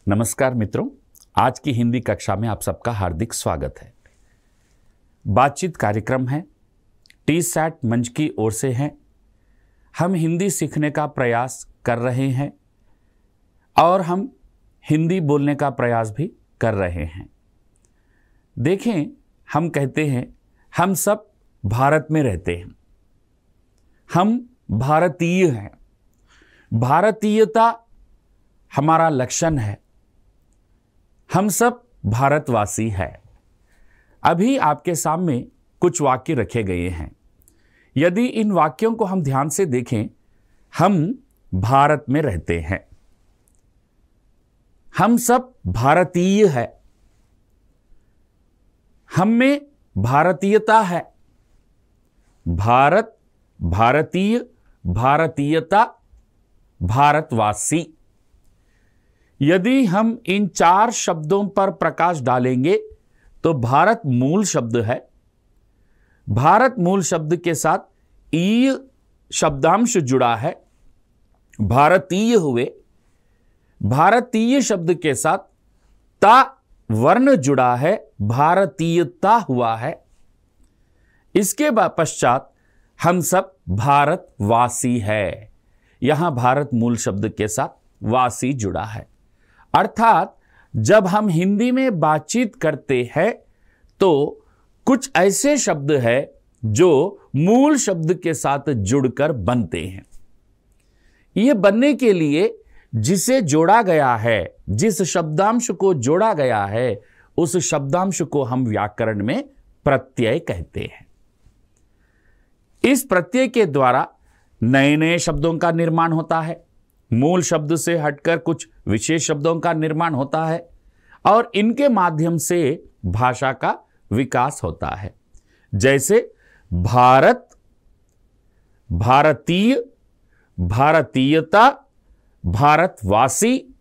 नमस्कार मित्रों, आज की हिंदी कक्षा में आप सबका हार्दिक स्वागत है। बातचीत कार्यक्रम है, टी-सैट मंच की ओर से है। हम हिंदी सीखने का प्रयास कर रहे हैं और हम हिंदी बोलने का प्रयास भी कर रहे हैं। देखें, हम कहते हैं हम सब भारत में रहते हैं, हम भारतीय हैं। भारतीयता हमारा लक्षण है, हम सब भारतवासी हैं। अभी आपके सामने कुछ वाक्य रखे गए हैं। यदि इन वाक्यों को हम ध्यान से देखें, हम भारत में रहते हैं, हम सब भारतीय हैं, हम में भारतीयता है। भारत, भारतीय, भारतीयता, भारतवासी। यदि हम इन चार शब्दों पर प्रकाश डालेंगे तो भारत मूल शब्द है। भारत मूल शब्द के साथ ई शब्दांश जुड़ा है, भारतीय हुए। भारतीय शब्द के साथ ता वर्ण जुड़ा है, भारतीयता हुआ है। इसके पश्चात हम सब भारतवासी है। यहां भारत मूल शब्द के साथ वासी जुड़ा है। अर्थात जब हम हिंदी में बातचीत करते हैं तो कुछ ऐसे शब्द हैं जो मूल शब्द के साथ जुड़कर बनते हैं। ये बनने के लिए जिसे जोड़ा गया है, जिस शब्दांश को जोड़ा गया है, उस शब्दांश को हम व्याकरण में प्रत्यय कहते हैं। इस प्रत्यय के द्वारा नए नए शब्दों का निर्माण होता है। मूल शब्द से हटकर कुछ विशेष शब्दों का निर्माण होता है और इनके माध्यम से भाषा का विकास होता है। जैसे भारत, भारतीय, भारतीयता, भारतवासी।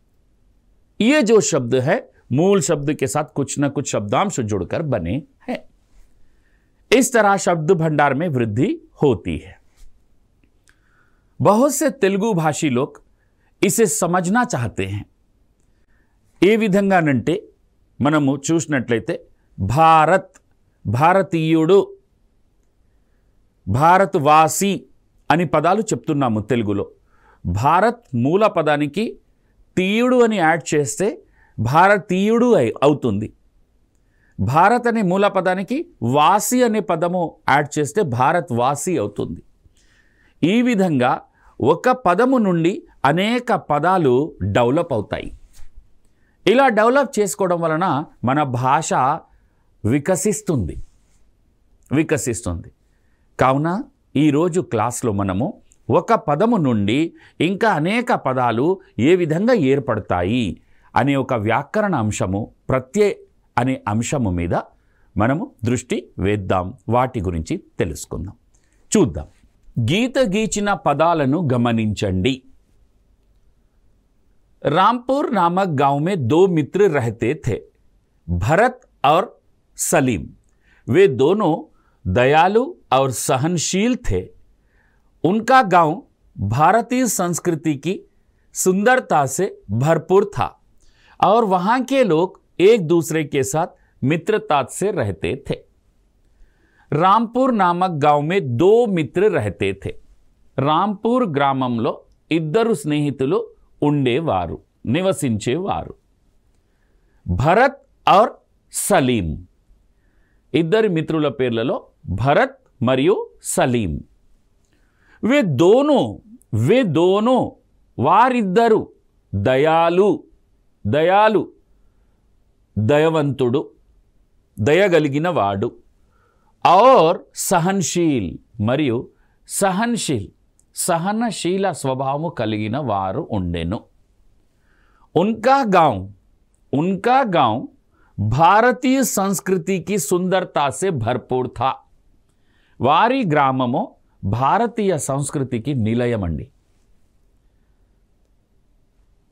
ये जो शब्द है मूल शब्द के साथ कुछ न कुछ शब्दांश जुड़कर बने हैं। इस तरह शब्द भंडार में वृद्धि होती है। बहुत से तेलुगु भाषी लोग इसे समझना चाहते हैं। ఏ విధంగానంటే మనము చూసినట్లయితే భారత్, భారతీయుడు, భారతవాసి అని పదాలు చెప్తున్నాము తెలుగులో. భారత్ మూల పదానికి తీయుడు అని యాడ్ చేస్తే భారతీయుడు అవుతుంది. భారత్ అనే మూల పదానికి వాసి అనే పదము యాడ్ చేస్తే భారతవాసి అవుతుంది. ఈ విధంగా ఒక పదము నుండి అనేక పదాలు డెవలప్ అవుతాయి. ఇలా డెవలప్ చేసుకోవడం వలన మన భాష వికసిస్తుంది. కావున ఈరోజు క్లాస్లో మనము ఒక పదము నుండి ఇంకా అనేక పదాలు ఏ విధంగా ఏర్పడతాయి అనే ఒక వ్యాకరణ అంశము, ప్రత్యయ అనే అంశము మీద మనము దృష్టి వేద్దాం. వాటి గురించి తెలుసుకుందాం, చూద్దాం. గీత గీచిన పదాలను గమనించండి. रामपुर नामक गांव में दो मित्र रहते थे, भरत और सलीम। वे दोनों दयालु और सहनशील थे। उनका गांव भारतीय संस्कृति की सुंदरता से भरपूर था और वहां के लोग एक दूसरे के साथ मित्रता से रहते थे। रामपुर नामक गांव में दो मित्र रहते थे. రాంపూర్ గ్రామంలో ఇద్దరు స్నేహితులు ఉండేవారు, నివసించేవారు. భరత్ और సలీం. ఇద్దరి మిత్రుల పేర్లలో భరత్ మరియు సలీం. वे दोनों వారిద్దరు దయాలు, దయవంతుడు, దయగలిగిన వాడు, और सहनशील మరియు సహనశీల స్వభావము కలిగిన వారు ఉండెను. उनका गांव भारतीय संस्कृति की सुंदरता से भरपूर था. వారి గ్రామము భారతీయ సంస్కృతికి నిలయమండి.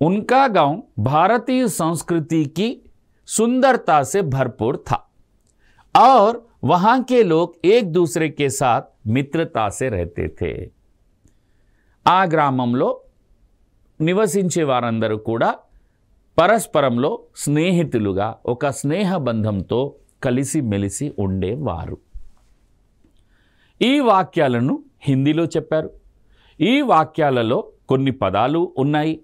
उनका गांव भारतीय संस्कृति की सुंदरता से भरपूर था और वहां के लोग एक दूसरे के साथ मित्रता से रहते थे. ఆ గ్రామంలో నివసించే వారందరూ కూడా పరస్పరంలో స్నేహితులుగా ఒక స్నేహ బంధంతో కలిసి మెలిసి ఉండేవారు. ఈ వాక్యాలను హిందీలో చెప్పారు. ఈ వాక్యాలలో కొన్ని పదాలు ఉన్నాయి.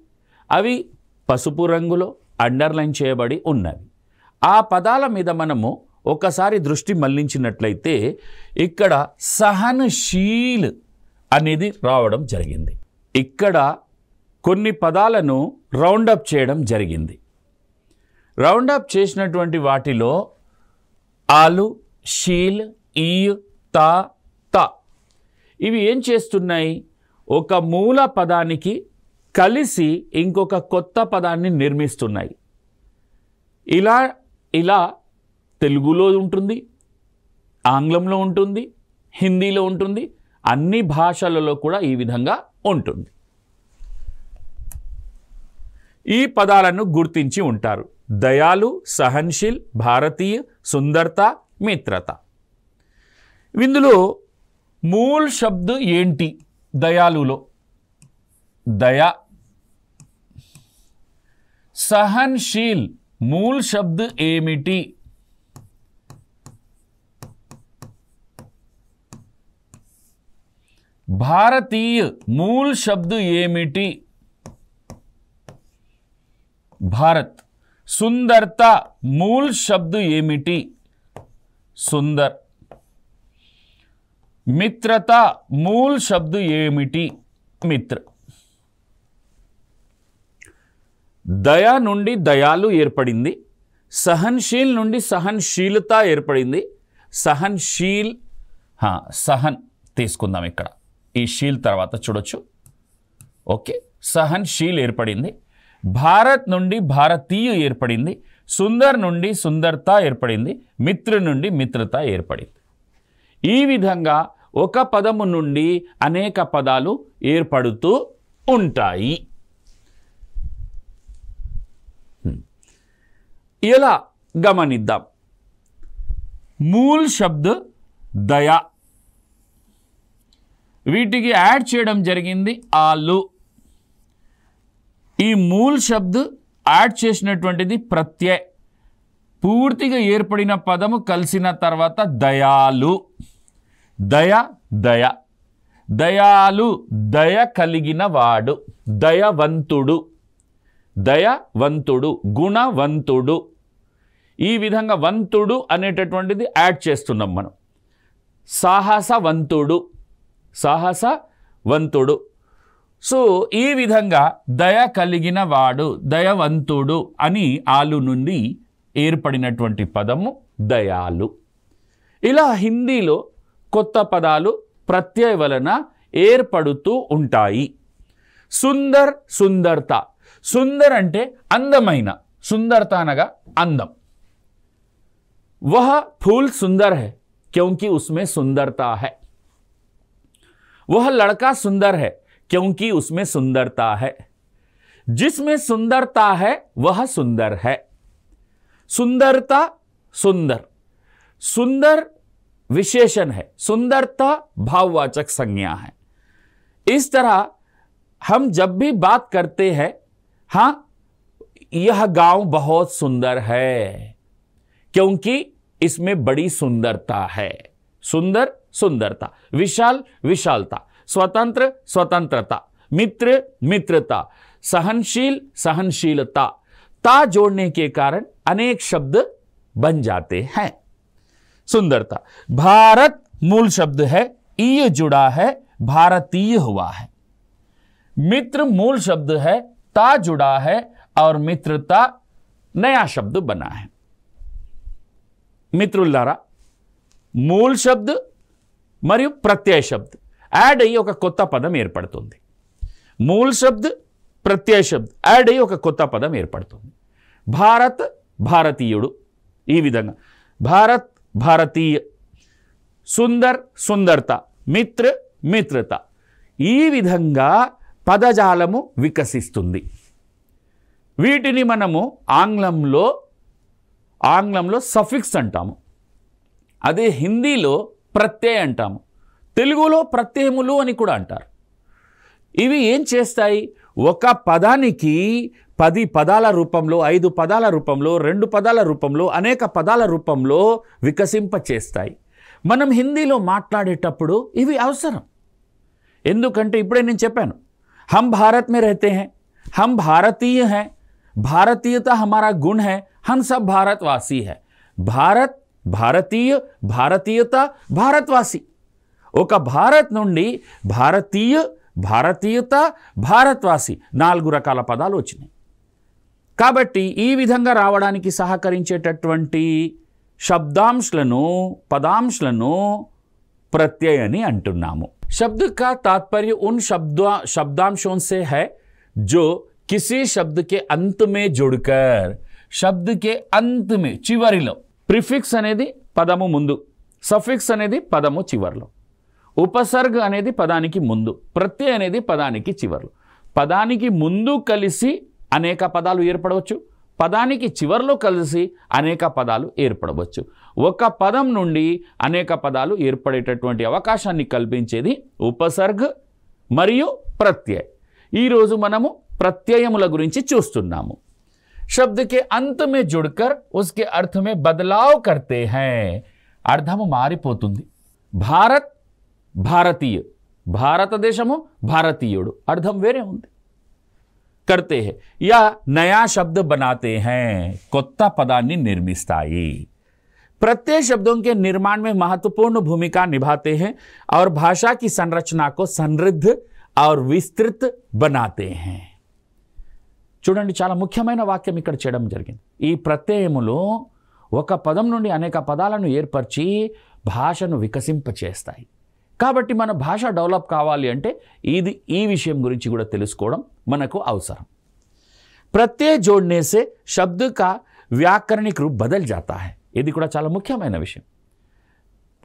అవి పసుపు రంగులో అండర్లైన్ చేయబడి ఉన్నవి. ఆ పదాల మీద మనము ఒకసారి దృష్టి మళ్లించినట్లయితే ఇక్కడ సహనశీల్ అనేది రావడం జరిగింది. ఇక్కడ కొన్ని పదాలను రౌండప్ చేయడం జరిగింది. రౌండప్ చేసినటువంటి వాటిలో ఆలు, షీల్, ఈ, తా, తా ఇవి ఏం చేస్తున్నాయి? ఒక మూల పదానికి కలిసి ఇంకొక కొత్త పదాన్ని నిర్మిస్తున్నాయి. ఇలా తెలుగులో ఉంటుంది, ఆంగ్లంలో ఉంటుంది, హిందీలో ఉంటుంది, అన్ని భాషలలో కూడా ఈ విధంగా ఉంటుంది. ఈ పదాలను గుర్తించి ఉంటారు. దయాలు, సహన్శీల్, భారతీయ, సుందరత, మిత్రత. ఇందులో మూల్ శబ్ద ఏంటి? దయాలులో దయా. సహన్శీల్ మూల్ శబ్ద ఏమిటి? భారతీయ మూల్ శబ్ద ఏమిటి? భారత్. సుందరత మూల్ శబ్ద ఏమిటి? సుందర్. మిత్రత మూల్ శబ్ద ఏమిటి? మిత్ర. దయా నుండి దయాలు ఏర్పడింది. సహన్శీల్ నుండి సహన్శీలత ఏర్పడింది. సహన్శీల్ సహన్ తీసుకుందాం. ఇక్కడ ఈ షీల్ తర్వాత చూడొచ్చు. ఓకే, సహన్శీల్ ఏర్పడింది. భారత్ నుండి భారతీయ ఏర్పడింది. సుందర్ నుండి సుందరత ఏర్పడింది. మిత్ర నుండి మిత్రత ఏర్పడింది. ఈ విధంగా ఒక పదము నుండి అనేక పదాలు ఏర్పడుతూ ఉంటాయి. ఇలా గమనిద్దాం. మూల్ శబ్ద దయా. వీటికి యాడ్ చేయడం జరిగింది ఆలు. ఈ మూల్ శబ్ద యాడ్ చేసినటువంటిది ప్రత్యయ. పూర్తిగా ఏర్పడిన పదము కలిసిన తర్వాత దయాలు. దయ దయ. దయాలు దయ కలిగిన వాడు, దయవంతుడు. దయవంతుడు, గుణవంతుడు. ఈ విధంగా వంతుడు అనేటటువంటిది యాడ్ చేస్తున్నాం మనం. సాహసవంతుడు, సాహసవంతుడు. సో ఈ విధంగా దయ కలిగిన వాడు, దయవంతుడు అని ఆలు నుండి ఏర్పడినటువంటి పదము దయాలు. ఇలా హిందీలో కొత్త పదాలు ప్రత్యయ వలన ఏర్పడుతూ ఉంటాయి. సుందర్, సుందరత. సుందర్ అంటే అందమైన, సుందరత అనగా అందం. वह फूल सुंदर है क्योंकि उसमें सुंदरता है. वह लड़का सुंदर है क्योंकि उसमें सुंदरता है. जिसमें सुंदरता है वह सुंदर है. सुंदरता, सुंदर. सुंदर विशेषण है, सुंदरता भाववाचक संज्ञा है. इस तरह हम जब भी बात करते हैं, हाँ यह गांव बहुत सुंदर है क्योंकि इसमें बड़ी सुंदरता है. सुंदर, सुंदरता. विशाल, विशालता. स्वतंत्र, स्वतंत्रता. मित्र, मित्रता. सहनशील, सहनशीलता. ता जोड़ने के कारण अनेक शब्द बन जाते हैं. सुंदरता. भारत मूल शब्द है, ई जुड़ा है, भारतीय हुआ है. मित्र मूल शब्द है, ता जुड़ा है और मित्रता नया शब्द बना है. మిత్రులారా, మూల్ శబ్ద మరియు ప్రత్యయ శబ్ద యాడ్ అయ్యి ఒక కొత్త పదం ఏర్పడుతుంది. మూల్ శబ్ద, ప్రత్యయ శబ్ద యాడ్ అయ్యి ఒక కొత్త పదం ఏర్పడుతుంది. భారత్, భారతీయుడు. ఈ విధంగా భారత్, భారతీయ. సుందర్, సుందరత. మిత్ర, మిత్రత. ఈ విధంగా పదజాలము వికసిస్తుంది. వీటిని మనము ఆంగ్లంలో సఫిక్స్ అంటాము. అదే హిందీలో ప్రత్యయ అంటాము. తెలుగులో ప్రత్యయములు అని కూడా అంటారు. ఇవి ఏం చేస్తాయి? ఒక పదానికి 10 పదాల రూపంలో, 5 పదాల రూపంలో, 2 పదాల రూపంలో, అనేక పదాల రూపంలో వికసింపచేస్తాయి. మనం హిందీలో మాట్లాడేటప్పుడు ఇవి అవసరం. ఎందుకంటే ఇప్పుడే నేను చెప్పాను, हम भारत में रहते हैं, हम भारतीय हैं, भारतीयता हमारा गुण है, हम सब भारतवासी हैं. भारत, भारतीय, भारतीयता, भारतवासी. ఒక భారత్ నుండి భారతీయ, భారతీయత, భారతవాసి 4 రకాల పదాలు వచ్చినాయి. కాబట్టి ఈ విధంగా రావడానికి సహకరించేటటువంటి శబ్దాంశాలను, పదాంశాలను प्रत्यय అని అంటున్నాము. शब्द का तात्पर्य उन शब्दांशों से है जो किसी शब्द के अंत में जुड़कर, शब्द के अंत में చివరిలో, ప్రిఫిక్స్ అనేది పదము ముందు, సఫిక్స్ అనేది పదము చివరిలో, ఉపసర్గ అనేది పదానికి ముందు, ప్రత్యయ అనేది పదానికి చివరిలో. పదానికి ముందు కలిసి అనేక పదాలు ఏర్పడవచ్చు, పదానికి చివరిలో కలిసి అనేక పదాలు ఏర్పడవచ్చు. ఒక పదం నుండి అనేక పదాలు ఏర్పడేటటువంటి అవకాశాన్ని కల్పించేది ఉపసర్గ మరియు ప్రత్యయ. ఈరోజు మనము ప్రత్యయముల గురించి చూస్తున్నాము. शब्द के अंत में जुड़कर उसके अर्थ में बदलाव करते हैं. అర్థము మారిపోతుంది. భారత్, భారతీయ, భారతదేశము, భారతీయుడు, అర్థం వేరే ఉంది. करते हैं या नया शब्द बनाते हैं, కొత్త పదాన్ని నిర్మిస్తాయి. प्रत्यय शब्दों के निर्माण में महत्वपूर्ण भूमिका निभाते हैं और भाषा की संरचना को समृद्ध और विस्तृत बनाते हैं. చూడండి, చాలా ముఖ్యమైన వాక్యం ఇక్కడ చేయడం జరిగింది. ఈ ప్రత్యయములు ఒక పదం నుండి అనేక పదాలను ఏర్పరిచి భాషను వికసింపచేస్తాయి. కాబట్టి మన భాష డెవలప్ కావాలి అంటే ఈ విషయం గురించి కూడా తెలుసుకోవడం మనకు అవసరం. ప్రత్యయ जोड़ने से शब्द का व्याकरणिक रूप बदल जाता है. ఇది కూడా చాలా ముఖ్యమైన విషయం.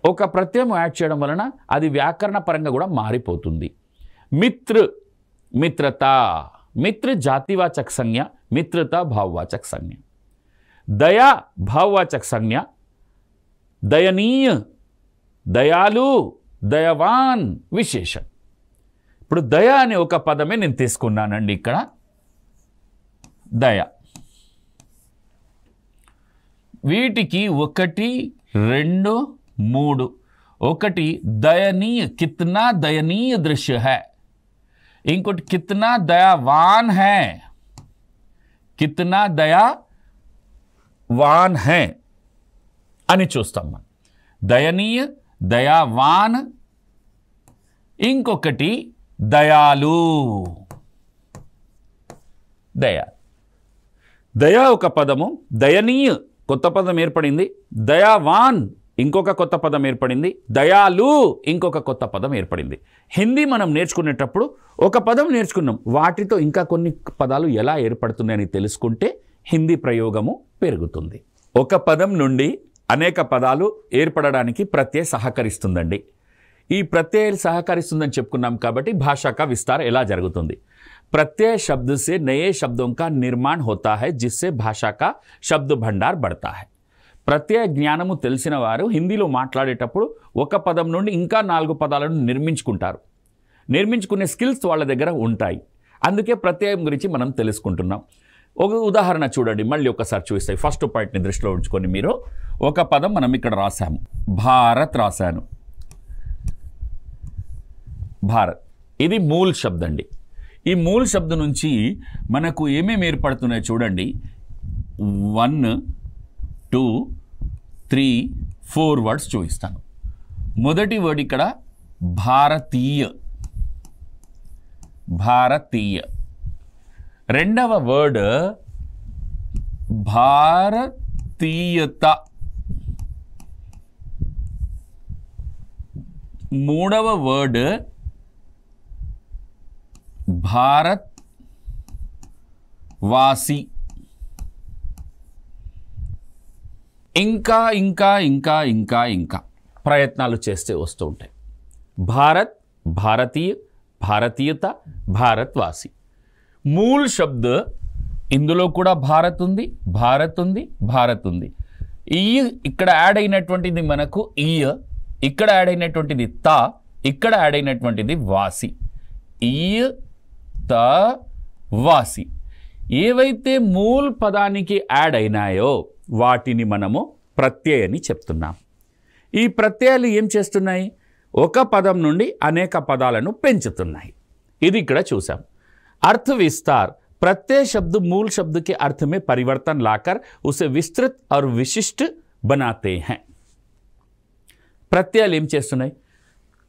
ఒక ప్రత్యయం యాడ్ చేయడం వలన అది వ్యాకరణ పరంగా కూడా మారిపోతుంది. మిత్ర, మిత్రత, మిత్ర జాతివాచక సంజ్ఞ, మిత్రత భావవాచక సంజ్ఞ. దయా భావవాచక సంజ్ఞ, దయనీయ, దయాలు, దయవాన్ విశేషం. ఇప్పుడు దయ అనే ఒక పదమే నేను తీసుకున్నానండి. ఇక్కడ దయ, వీటికి 1, 2, 3. ఒకటి దయనీయ, కిత్నా దయనీయ దృశ్య హై. ఇంకోటి కిత్నా దయావాన్ హై, కిత్నా దయావాన్ హై అని చూస్తాం మనం. దయనీయ, దయావాన్. ఇంకొకటి దయాలు, దయా. దయా ఒక పదము, దయనీయ కొత్త పదం ఏర్పడింది, దయావాన్ ఇంకొక కొత్త పదం ఏర్పడింది, దయాలు ఇంకొక కొత్త పదం ఏర్పడింది. హిందీ మనం నేర్చుకునేటప్పుడు ఒక పదం నేర్చుకున్నాం, వాటితో ఇంకా కొన్ని పదాలు ఎలా ఏర్పడుతున్నాయని తెలుసుకుంటే హిందీ ప్రయోగము పెరుగుతుంది. ఒక పదం నుండి అనేక పదాలు ఏర్పడడానికి ప్రత్యయ సహకరిస్తుందండి. ఈ ప్రత్యయాలు సహకరిస్తుందని చెప్పుకున్నాం కాబట్టి భాషా का विस्तार ఎలా జరుగుతుంది. प्रत्यय शब्द से नए शब्दों का निर्माण होता है जिससे भाषा का शब्द भंडार बढ़ता है. ప్రత్యయ జ్ఞానము తెలిసిన వారు హిందీలో మాట్లాడేటప్పుడు ఒక పదం నుండి ఇంకా 4 పదాలను నిర్మించుకుంటారు. నిర్మించుకునే స్కిల్స్ వాళ్ళ దగ్గర ఉంటాయి. అందుకే ప్రత్యయం గురించి మనం తెలుసుకుంటున్నాం. ఒక ఉదాహరణ చూడండి, మళ్ళీ ఒకసారి చూపిస్తాయి. ఫస్ట్ పాయింట్ని దృష్టిలో ఉంచుకొని మీరు ఒక పదం మనం ఇక్కడ రాసాము, భారత్ రాశాను. భారత్ ఇది మూల్ శబ్ద అండి. ఈ మూల్ శబ్ద నుంచి మనకు ఏమేమి ఏర్పడుతున్నాయి చూడండి. 1, 2, 3, 4 వర్డ్స్ చూపిస్తాను. మొదటి వర్డ్ ఇక్కడ భారతీయ, భారతీయ. రెండవ వర్డ్ భారతీయత. మూడవ వర్డ్ భారత్ వాసి. ఇంకా ఇంకా ఇంకా ఇంకా ఇంకా ప్రయత్నాలు చేస్తే వస్తూ ఉంటాయి. భారత్, భారతీయ, భారతీయత, భారత్వాసి. మూల్ శబ్ద ఇందులో కూడా భారత్ ఉంది, భారత్ ఉంది, భారత్ ఉంది. ఈ ఇక్కడ యాడ్ అయినటువంటిది మనకు ఈయ, ఇక్కడ యాడ్ అయినటువంటిది తా, ఇక్కడ యాడ్ అయినటువంటిది వాసి. ఈయ, త, వాసి. ఏవైతే మూల్ పదానికి యాడ్ అయినాయో వాటిని మనము ప్రత్యయ అని చెప్తున్నాం. ఈ ప్రత్యయాలు ఏం చేస్తున్నాయి? ఒక పదం నుండి అనేక పదాలను పెంచుతున్నాయి. ఇది ఇక్కడ చూసాం. अर्थ विस्तार, प्रत्यय शब्द मूल शब्द के अर्थ में परिवर्तन लाकर उसे विस्तृत और विशिष्ट बनाते हैं. ప్రత్యయాలు ఏం చేస్తున్నాయి?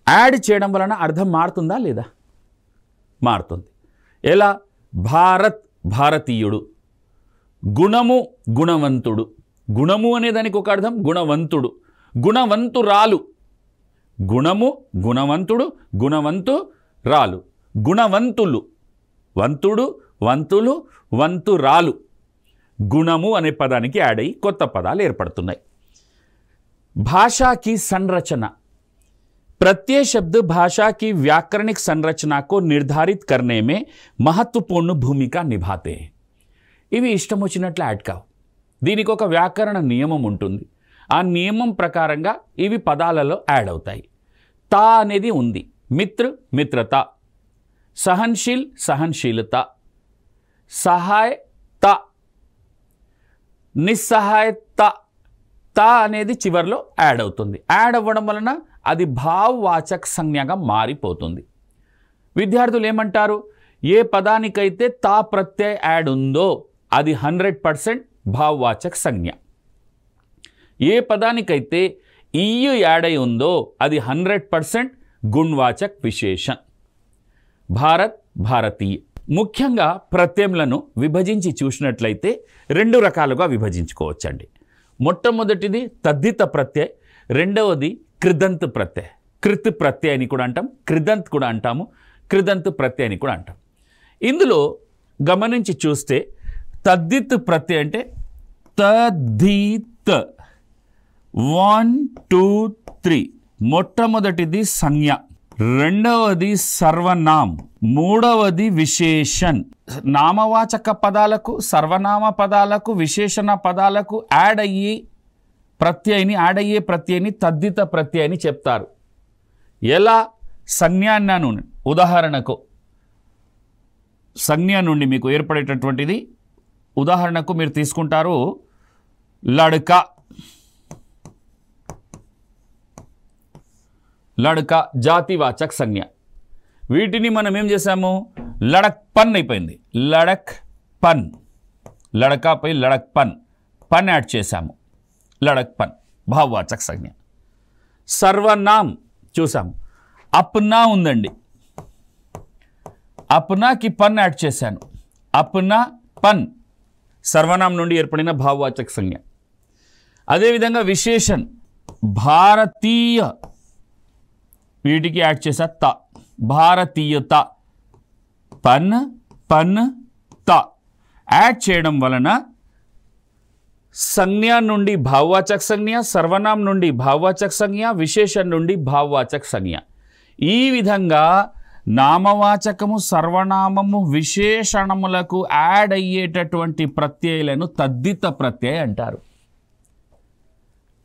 యాడ్ చేయడం వలన అర్థం మారుతుందా లేదా? మారుతుంది. ఎలా? భారత్ భారతీయుడు, గుణము గుణవంతుడు. గుణము అనే దానికి ఒక అర్థం గుణవంతుడు, గుణవంతురాలు. గుణము గుణవంతుడు, గుణవంతురాలు, గుణవంతులు, వంతుడు వంతులు వంతురాలు. గుణము అనే పదానికి యాడ్ అయ్యి కొత్త పదాలు ఏర్పడుతున్నాయి. भाषा की संरचना, प्रत्यय शब्द भाषा की व्याकरणिक संरचना को निर्धारित करने में महत्वपूर्ण भूमिका निभाते हैं. ఇవి ఇష్టం వచ్చినట్లు యాడ్ కావు. దీనికి ఒక వ్యాకరణ నియమం ఉంటుంది. ఆ నియమం ప్రకారంగా ఇవి పదాలలో యాడ్ అవుతాయి. తా అనేది ఉంది. మిత్ర మిత్రత, సహన్శీల్ సహన్శీలత, సహాయత, నిస్సహాయత. తా అనేది చివర్లో యాడ్ అవుతుంది. యాడ్ అవ్వడం వలన అది భావవాచక సంజ్ఞగా మారిపోతుంది. విద్యార్థులు ఏమంటారు? ఏ పదానికైతే తా ప్రత్యయ యాడ్ ఉందో అది 100% భావవాచక సంజ్ఞ. ఏ పదానికైతే ఈయు యాడ్ అయి ఉందో అది 100% గుణవాచక విశేషణ్. భారత్ భారతీయ. ముఖ్యంగా ప్రత్యయములను విభజించి చూసినట్లయితే రెండు రకాలుగా విభజించుకోవచ్చండి. మొట్టమొదటిది తద్ధిత ప్రత్యయ, రెండవది కృదంత్ ప్రత్యయ. కృత్ ప్రత్యయ అని కూడా అంటాం, కృదంత్ కూడా అంటాము, కృదంత్ ప్రత్యయ అని కూడా అంటాం. ఇందులో గమనించి చూస్తే తద్ధిత్ ప్రత్యయ అంటే తద్ధిత్ 1 2 3. మొట్టమొదటిది సంజ్ఞ, రెండవది సర్వనామ్, మూడవది విశేషణ్. నామవాచక పదాలకు, సర్వనామ పదాలకు, విశేషణ పదాలకు యాడ్ అయ్యే ప్రత్యయని తద్ధిత ప్రత్యయ అని చెప్తారు. ఎలా? సంజ్ఞ అన్నాను. ఉదాహరణకు సంజ్ఞ నుండి మీకు ఏర్పడేటటువంటిది, ఉదాహరణకు మీరు తీసుకుంటారు లడ్కా. లడ్కా జాతివాచక సంజ్ఞ. వీటిని మనం ఏం చేసాము? లడక్ పన్ అయిపోయింది. లడక్ పన్, లడకాపై లడక్ పన్, పన్ యాడ్ చేశాము. లడక్ పన్ భావవాచక సంజ్ఞ. సర్వనామ్ చూసాము. అప్నా ఉందండి, అప్నాకి పన్ యాడ్ చేశాను. అప్నా పన్ సర్వనాం నుండి ఏర్పడిన భావవాచక సంజ్ఞ. అదేవిధంగా విశేషణ్ భారతీయ, వీటికి యాడ్ చేసా త, భారతీయత. పన్ పన్ త యాడ్ చేయడం వలన సంజ్ఞ నుండి భావవాచక సంజ్ఞ, సర్వనాం నుండి భావవాచక సంజ్ఞ, విశేషణ్ నుండి భావవాచక సంజ్ఞ. ఈ విధంగా నామవాచకము, సర్వనామము, విశేషణములకు యాడ్ అయ్యేటటువంటి ప్రత్యయాలను తద్ధిత ప్రత్యయ అంటారు.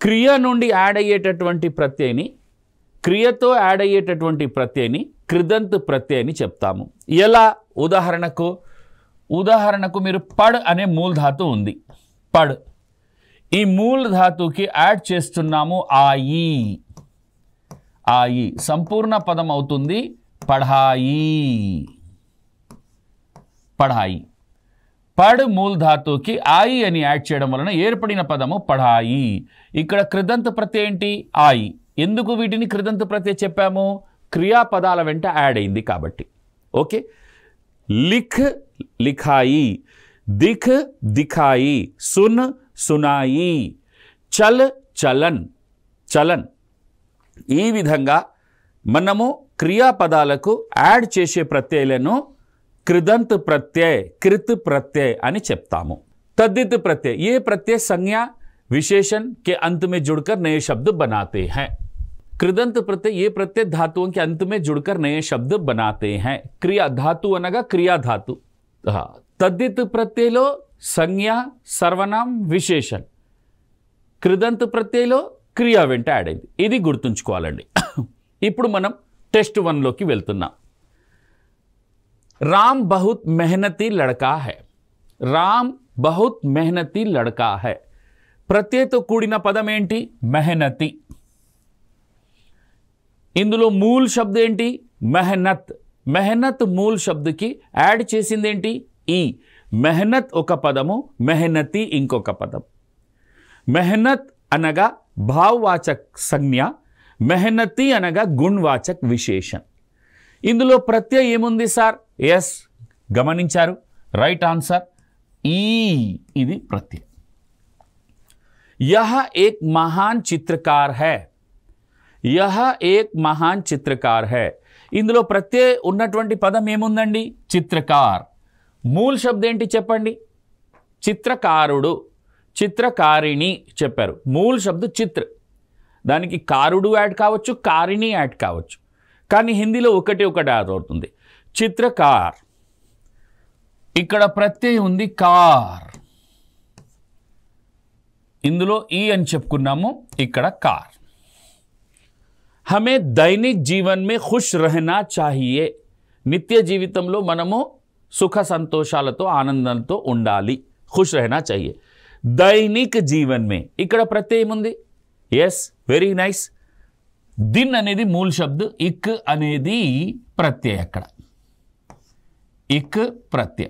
క్రియ నుండి యాడ్ అయ్యేటటువంటి ప్రత్యయని, క్రియతో యాడ్ అయ్యేటటువంటి ప్రత్యయని కృదంత్ ప్రత్యయ అని చెప్తాము. ఎలా? ఉదాహరణకు మీరు పడ్ అనే మూలధాతు ఉంది. పడ్, ఈ మూలధాతుకి యాడ్ చేస్తున్నాము ఆయి. ఆయి సంపూర్ణ పదం అవుతుంది పఢాయి. పఢాయి. పడ్ మూలధాతుకి ఆయి అని యాడ్ చేయడం వలన ఏర్పడిన పదము పఢాయి. ఇక్కడ కృదంత్ ప్రత్యయ ఏంటి? ఆయి. ఎందుకు వీటిని కృదంత్ ప్రత్యయ చెప్పాము? క్రియాపదాల వెంట యాడ్ అయింది కాబట్టి. ఓకే. లిఖ్ లిఖాయి, దిఖ్ దిఖాయి, సున్ సునాయి, చల్ చలన్ చలన్. ఈ విధంగా మనము క్రియాపదాలకు యాడ్ చేసే ప్రత్యయాలను కృదంత్ ప్రత్యయ, కృత్ ప్రత్యయ అని చెప్తాము. तद्धित प्रत्यय, ये प्रत्यय संज्ञा विशेषण के अंत में जुड़कर नए शब्द बनाते हैं. कृदंत प्रत्यय, ये प्रत्यय धातुओं के अंत में जुड़कर नए शब्द बनाते हैं. क्रिया धातु అనగా क्रिया धातु. तद्धित ప్రత్యయలో సంజ్ఞ, సర్వనాం, విశేషణ్. కృదంత ప్రత్యయలో క్రియ వెంట యాడ్ అయింది. ఇది గుర్తుంచుకోవాలండి. ఇప్పుడు మనం టెస్ట్ 1లోకి వెళ్తున్నాం. రామ్ బహుత్ మెహనతి లడకా హై. రామ్ బహుత్ మెహనతి లడకా హై. ప్రత్యయతో కూడిన పదం ఏంటి? మెహనతి. ఇందులో మూల్ శబ్దం ఏంటి? మెహనత్. మెహనత్ మూల్ శబ్దకి యాడ్ చేసింది ఏంటి? ఈ. మెహనత్ ఒక పదము, మెహనతి ఇంకొక పదం. మెహనత్ అనగా భావవాచక్ సంజ్ఞ, మెహనతి అనగా గుణవాచక్ విశేషణ్. ఇందులో ప్రత్యయం ఏముంది సార్? ఎస్, గమనించారు, రైట్ ఆన్సర్ ఈ. ఇది ప్రత్యయం. यह एक महान चित्रकार है. यह एक महान चित्रकार है. ఇందులో ప్రత్యయ ఉన్నటువంటి పదం ఏముందండి? చిత్రకార్. మూల శబ్దం ఏంటి చెప్పండి? చిత్రకారుడు, చిత్రకారిణి చెప్పారు. మూల శబ్దం చిత్ర. దానికి కారుడు యాడ్ కావచ్చు, కారిణి యాడ్ కావచ్చు. కానీ హిందీలో ఒకటి యాడ్ అవుతుంది. చిత్రకార్. ఇక్కడ ప్రత్యయం ఉంది కార్. ఇందులో ఈ అని చెప్పుకున్నాము, ఇక్కడ కార్. హమే దైనిక్ జీవన్ మే ఖుష్ రహనా చాహియే. నిత్య జీవితంలో మనము సుఖ సంతోషాలతో ఆనందంతో ఉండాలి. ఖుష్ రహనా చాహియే. దైనిక్ జీవన్ మే ఇక్కడ ప్రత్యయం ఉంది. Yes, very nice. దిన్ అనేది మూల శబ్దం, ఇక్ అనేది ప్రత్యయ. అక్కడ ఇక్ ప్రత్యయ.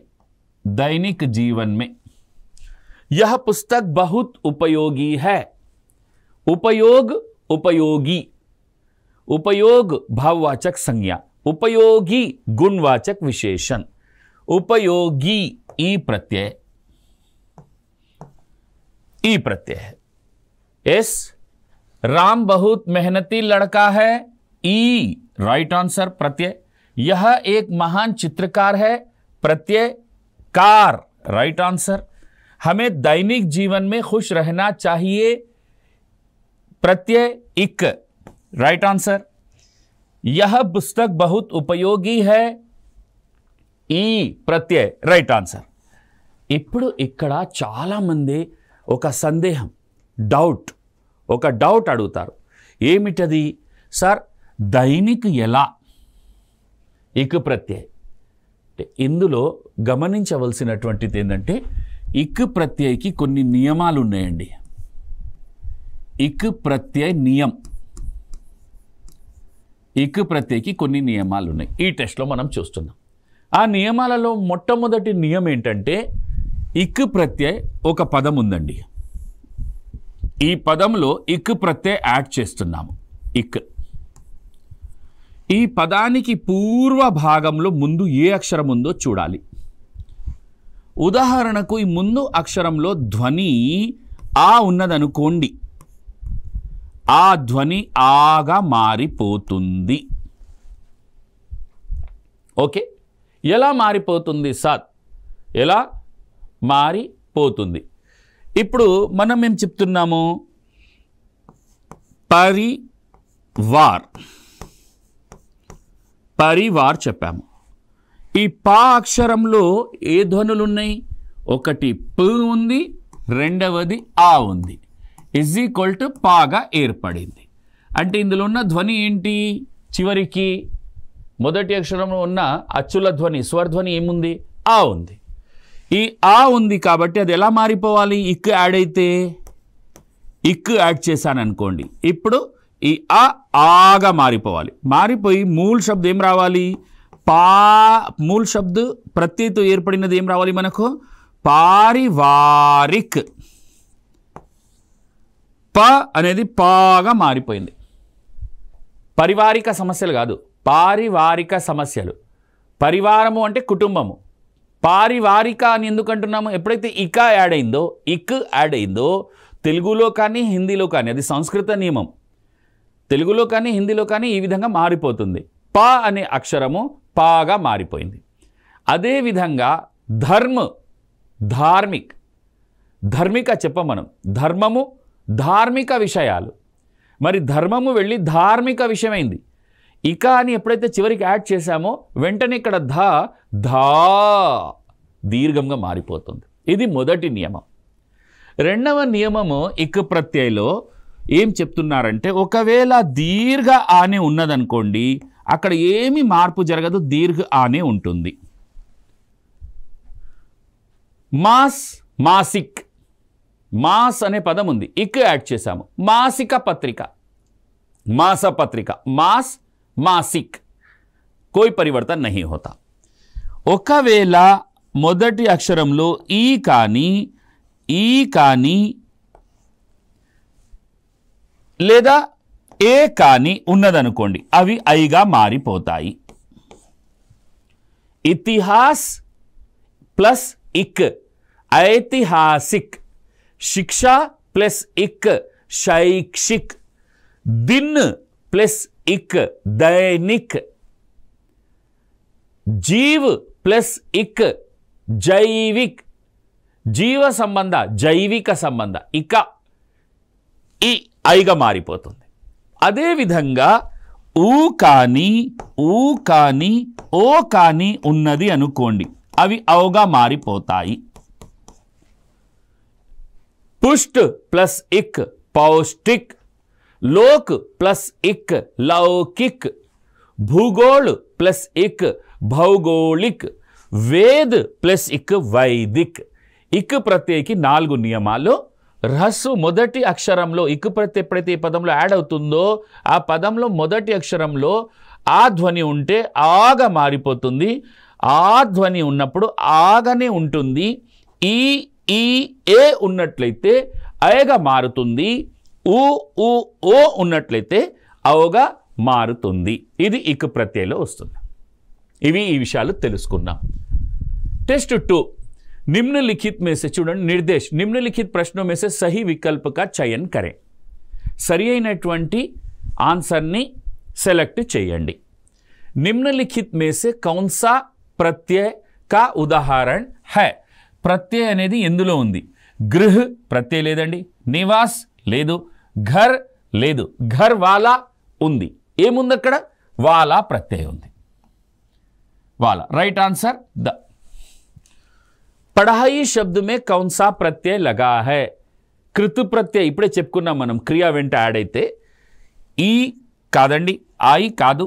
दैनिक जीवन में. यह पुस्तक बहुत उपयोगी है. उपयोग, उपयोगी. उपयोग भाववाचक संज्ञा, उपयोगी गुणवाचक विशेषण. उपयोगी ई प्रत्यय. ई प्रत्यय है. एस. राम बहुत मेहनती लड़का है. ई राइट आंसर प्रत्यय. यह एक महान चित्रकार है. प्रत्यय कार राइट आंसर. हमें दैनिक जीवन में खुश रहना चाहिए. प्रत्यय इक राइट आंसर. यह पुस्तक बहुत उपयोगी है. ఈ ప్రత్యయ రైట్ ఆన్సర్. ఇప్పుడు ఇక్కడ చాలామంది ఒక సందేహం, ఒక డౌట్ అడుగుతారు. ఏమిటది? సార్ దైనిక్ ఎలా? ఇక్ ప్రత్యయ. ఇందులో గమనించవలసినటువంటిది ఏంటంటే ఇక్ ప్రత్యయకి కొన్ని నియమాలు ఉన్నాయండి. ఇక్ ప్రత్యయ నియం. ఇక్ ప్రత్యయకి కొన్ని నియమాలు ఉన్నాయి. ఈ టెస్ట్లో మనం చూస్తున్నాం. ఆ నియమాలలో మొట్టమొదటి నియమం ఏంటంటే ఇక్ ప్రత్యయ ఒక పదం ఉందండి. ఈ పదంలో ఇక్ ప్రత్యయ యాడ్ చేస్తున్నాము. ఇక్. ఈ పదానికి పూర్వ భాగంలో ముందు ఏ అక్షరం ఉందో చూడాలి. ఉదాహరణకు ఈ ముందు అక్షరంలో ధ్వని ఆ ఉన్నదనుకోండి. ఆ ధ్వని ఆగా మారిపోతుంది. ఓకే, ఎలా మారిపోతుంది సార్? ఎలా మారిపోతుంది? ఇప్పుడు మనం ఏం చెప్తున్నాము? పరివార్. పరివార్ చెప్పాము. ఈ పా అక్షరంలో ఏ ధ్వనులు ఉన్నాయి? ఒకటి ప్ ఉంది, రెండవది ఆ ఉంది. ఇజ్ ఈక్వల్ టు పాగా ఏర్పడింది. అంటే ఇందులో ఉన్న ధ్వని ఏంటి? చివరికి మొదటి అక్షరంలో ఉన్న అచ్చుల ధ్వని, స్వర్ధ్వని ఏముంది? ఆ ఉంది. ఈ ఆ ఉంది కాబట్టి అది ఎలా మారిపోవాలి? ఇక్ యాడ్ అయితే. ఇక్ యాడ్ చేశాను అనుకోండి. ఇప్పుడు ఈ ఆగా మారిపోవాలి. మారిపోయి మూల శబ్దం ఏం రావాలి? పా. మూల శబ్దం ప్రత్యయతో ఏర్పడినది ఏం రావాలి మనకు? పారివారిక్. ప అనేది పాగా మారిపోయింది. పరివారిక సమస్యలు కాదు, పారివారిక సమస్యలు. పరివారము అంటే కుటుంబము. పారివారిక అని ఎందుకు అంటున్నాము? ఎప్పుడైతే ఇక యాడ్ అయిందో, ఇక్ యాడ్ అయిందో, తెలుగులో కానీ హిందీలో కానీ, అది సంస్కృత నియమం, తెలుగులో కానీ హిందీలో కానీ ఈ విధంగా మారిపోతుంది. ప అనే అక్షరము పాగా మారిపోయింది. అదేవిధంగా ధార్మిక్. ధార్మిక చెప్పం మనం. ధర్మము, ధార్మిక విషయాలు. మరి ధర్మము వెళ్ళి ధార్మిక విషయమైంది. ఇక అని ఎప్పుడైతే చివరికి యాడ్ చేశామో వెంటనే ఇక్కడ ధా దీర్ఘంగా మారిపోతుంది. ఇది మొదటి నియమం. రెండవ నియమము ఇక్ ప్రత్యయలో ఏం చెప్తున్నారంటే, ఒకవేళ దీర్ఘ ఆనే ఉన్నదనుకోండి, అక్కడ ఏమీ మార్పు జరగదు, దీర్ఘ ఆనే ఉంటుంది. మాస్ మాసిక్, మాస్ అనే పదం ఉంది, ఇక్ యాడ్ చేశాము, మాసిక పత్రిక, మాసపత్రిక, మాస్ మాసిక్, कोई परिवर्तन नहीं होता। ఒకవేళ మొదటి అక్షరంలో ఈ కానీ లేదా ఏ కానీ ఉన్నదనుకోండి, అవి ఐగా మారిపోతాయి. ఇతిహాస్ ప్లస్ ఇక్ ఐతిహాసిక్, शिक्षा प्लस इक शैक्षिक, दिन प्लस इक दैनिक, जीव प्लस इक जैविक, जीव संबंध जैविक संबंध इक ఈ ఐగా మారిపోతుంది. అదే విధంగా ఊ కానీ ఓ కానీ ఉన్నది అనుకోండి, అవి ఔగా మారిపోతాయి. पुष्ट प्लस इक पौष्टिक, लोक प्लस इक लौकिक, भूगोल प्लस इक भौगोलिक, वेद प्लस इक वैदिक. इक प्रत्यय की 4 నియమాలు. రహస్సు మొదటి అక్షరంలో ఇక్ ప్రత్యయ ఎప్పుడైతే ఈ పదంలో యాడ్ అవుతుందో ఆ పదంలో మొదటి అక్షరంలో ఆ ధ్వని ఉంటే ఆగా మారిపోతుంది, ఆ ధ్వని ఉన్నప్పుడు ఆగానే ఉంటుంది. ఈ ఏ ఉన్నట్లయితే ఐగా మారుతుంది, ఊ ఓ ఉన్నట్లయితే ఔగా మారుతుంది. ఇది ఇక్ ప్రత్యయలో వస్తుంది. ఇవి ఈ విషయాలు తెలుసుకున్నాం. टेस्ट 2, निम्नलिखित में से చూడండి निर्देश, निम्नलिखित प्रश्नों में से सही विकल्प का चयन करें. సరి అయినటువంటి ఆన్సర్ని సెలెక్ట్ చేయండి. निम्नलिखित में से कौन सा प्रत्यय का उदाहरण है. ప్రత్యయ అనేది ఎందులో ఉంది? గృహ ప్రత్యయ లేదండి, నివాస్ లేదు, ఘర్ లేదు, ఘర్ వాలా ఉంది. ఏముంది అక్కడ? వాలా ప్రత్యయ ఉంది. వాలా రైట్ ఆన్సర్. ద పढ़ाई शब्द में कौन सा प्रत्यय लगा है. కృతు ప్రత్యయ ఇప్పుడే చెప్పుకున్నాం మనం, క్రియ వెంట యాడ్ అయితే. ఈ కాదండి, आई కాదు,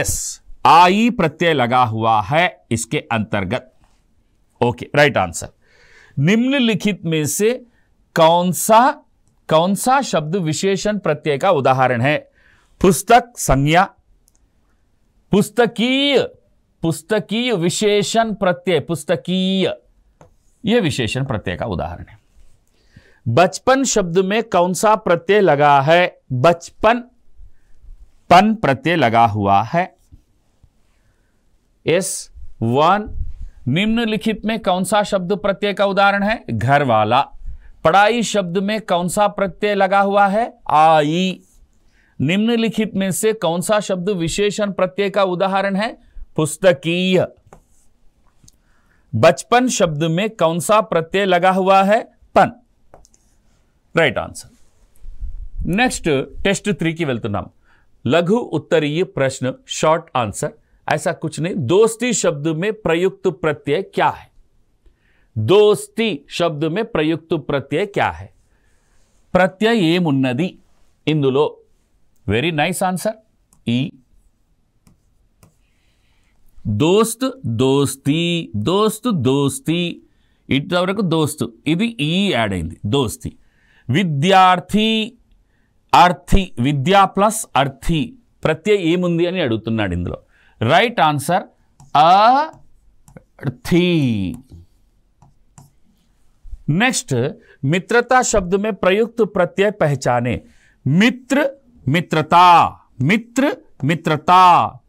ఎస్ आई प्रत्यय लगा हुआ है इसके अंतर्गत. Okay right answer. निम्नलिखित में से कौन सा शब्द विशेषण प्रत्यय का उदाहरण है. पुस्तक संज्ञा, पुस्तकीय विशेषण प्रत्यय, पुस्तकीय यह विशेषण प्रत्यय का उदाहरण है. बचपन शब्द में कौन सा प्रत्यय लगा है. बचपन पन प्रत्यय लगा हुआ है. S1. निम्नलिखित में कौन सा शब्द प्रत्यय का उदाहरण है. घर वाला. पढ़ाई शब्द में कौन सा प्रत्यय लगा हुआ है. आई. निम्नलिखित में से कौन सा शब्द विशेषण प्रत्यय का उदाहरण है. पुस्तकीय. बचपन शब्द में कौन सा प्रत्यय लगा हुआ है. पन. Right answer. नेक्स्ट टेस्ट 3 की వెళ్తున్నాం. लघु उत्तरीय प्रश्न, शॉर्ट आंसर. ऐसा कुछ नहीं. दोस्ती शब्द में प्रयुक्त प्रत्यय क्या है. दोस्ती शब्द में प्रयुक्त प्रत्यय क्या है. प्रत्यय ఏమున్నది ఇందులో. Very nice answer. ఈ. दोस्त दोस्ती, दोस्त दोस्ती, ఇంతవరకు దోస్తు, ఇది ఈ యాడ్ అయింది దోస్తి. విద్యార్థి అర్థి, విద్యా ప్లస్ అర్థి, ప్రత్యయ ఏముంది అని అడుగుతున్నాడు ఇందులో. राइट आंसर अर्थी. नेक्स्ट, मित्रता शब्द में प्रयुक्त प्रत्यय पहचाने. मित्र मित्रता, मित्र मित्रता,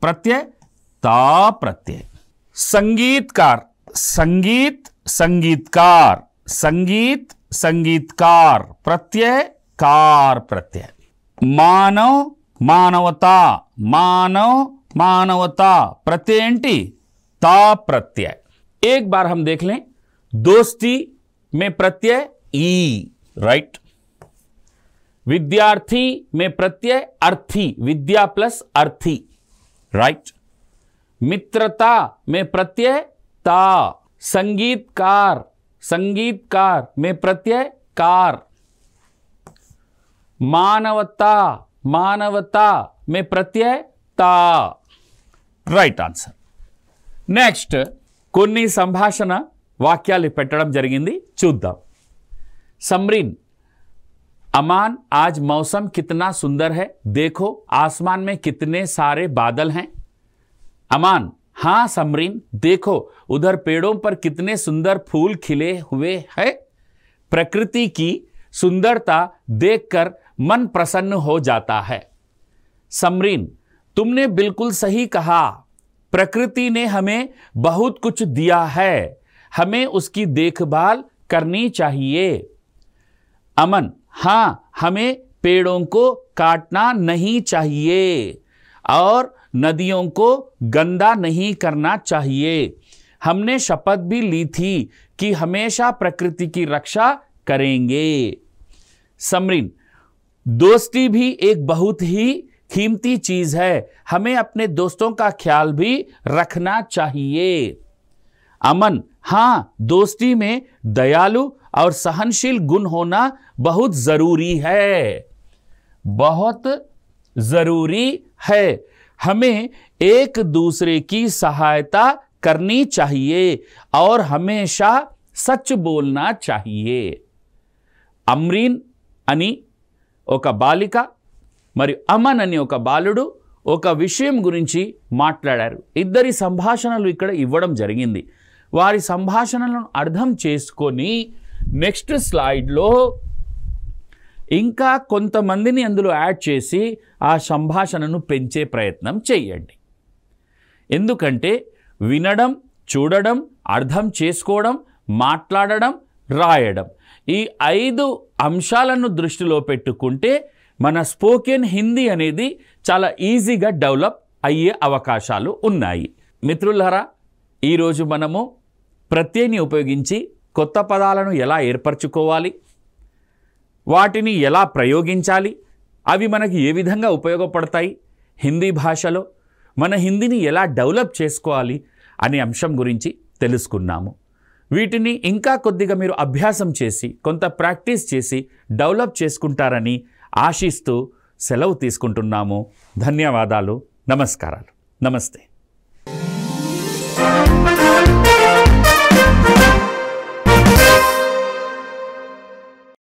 प्रत्यय ता प्रत्यय. संगीतकार संगीत संगीतकार, संगीत संगीतकार, प्रत्यय कार प्रत्यय. मानव मानवता, मानव मानवता, प्रत्यय एंटी ता प्रत्यय. एक बार हम देख लें. दोस्ती में प्रत्यय ई, राइट. विद्यार्थी में प्रत्यय अर्थी, विद्या प्लस अर्थी, राइट. मित्रता में प्रत्यय ता. संगीतकार, संगीतकार में प्रत्यय कार. मानवता, मानवता में प्रत्यय ता. Right answer. नेक्स्ट, కొన్ని సంభాషణ వాక్యాలు పెట్టడం జరిగింది, చూద్దాం. समरीन, अमान आज मौसम कितना सुंदर है, देखो आसमान में कितने सारे बादल हैं. अमान, हाँ समरीन, देखो उधर पेड़ों पर कितने सुंदर फूल खिले हुए हैं. प्रकृति की सुंदरता देखकर मन प्रसन्न हो जाता है. समरीन, तुमने बिल्कुल सही कहा. प्रकृति ने हमें बहुत कुछ दिया है, हमें उसकी देखभाल करनी चाहिए. अमन, हाँ, हमें पेड़ों को काटना नहीं चाहिए और नदियों को गंदा नहीं करना चाहिए. हमने शपथ भी ली थी कि हमेशा प्रकृति की रक्षा करेंगे. समरीन, दोस्ती भी एक बहुत ही कीमती चीज है, हमें अपने दोस्तों का ख्याल भी रखना चाहिए. अमन, हाँ, दोस्ती में दयालु और सहनशील गुण होना बहुत जरूरी है, बहुत जरूरी है. हमें एक दूसरे की सहायता करनी चाहिए और हमेशा सच बोलना चाहिए. अमरीन అని ఒక బాలిక మరియు అమన్ అని ఒక బాలుడు ఒక విషయం గురించి మాట్లాడారు. ఇద్దరి సంభాషణలు ఇక్కడ ఇవ్వడం జరిగింది. వారి సంభాషణలను అర్థం చేసుకొని నెక్స్ట్ స్లైడ్లో ఇంకా కొంతమందిని అందులో యాడ్ చేసి ఆ సంభాషణను పెంచే ప్రయత్నం చేయండి. ఎందుకంటే వినడం, చూడడం, అర్థం చేసుకోవడం, మాట్లాడడం, రాయడం, ఈ 5 అంశాలను దృష్టిలో పెట్టుకుంటే మన స్పోకెన్ హిందీ అనేది చాలా ఈజీగా డెవలప్ అయ్యే అవకాశాలు ఉన్నాయి. మిత్రులారా, ఈరోజు మనము ప్రత్యయని ఉపయోగించి కొత్త పదాలను ఎలా ఏర్పరచుకోవాలి, వాటిని ఎలా ప్రయోగించాలి, అవి మనకి ఏ విధంగా ఉపయోగపడతాయి, హిందీ భాషలో మన హిందీని ఎలా డెవలప్ చేసుకోవాలి అనే అంశం గురించి తెలుసుకున్నాము. వీటిని ఇంకా కొద్దిగా మీరు అభ్యాసం చేసి కొంత ప్రాక్టీస్ చేసి డెవలప్ చేసుకుంటారని ఆశిస్తూ సెలవు తీసుకుంటున్నాము. ధన్యవాదాలు. నమస్కారాలు. నమస్తే.